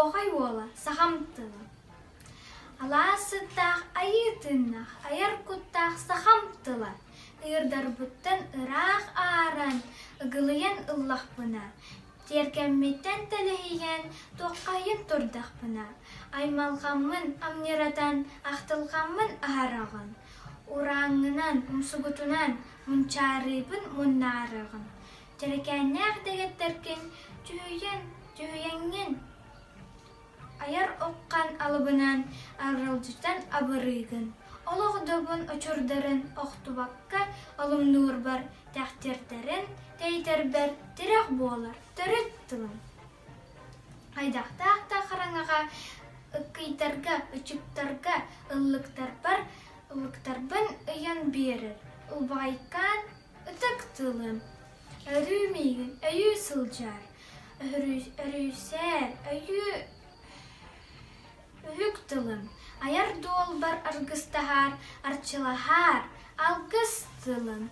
Оһуохай уола, Сахам тыла. Аласытах айытыннах, аяр куттах Сахам тыла. Ирдарбыттан ырах ааран, ығылыян ыллахпына. Теркемметтен тәліхиген тоққайын тұрдақпына. Аймалғамын амнератан, ақтылғамын ағарағын. Ураңынан, умсугутунан, мунчарыбын муннарығын. Терекеннәқ дегеттеркен түйенген. Аяр оққан алыбынан арылжытан абырыгын. Олоғдобын очурдарын оқтубаққа алым нур бар тәқтердерін тәйтербер тірек болар, түрік тылым. Айдақта қараңаға үккейтарға, үчіктарға ұллықтар бар, ұллықтарбын ұян берір. Ұлбайқан үтік тылым. Өрімейгін, өйі сылжар. Өрісер, өйі үхік тылым. Аяр дол бар аргыстахар, арчылахар, алгыс тылым.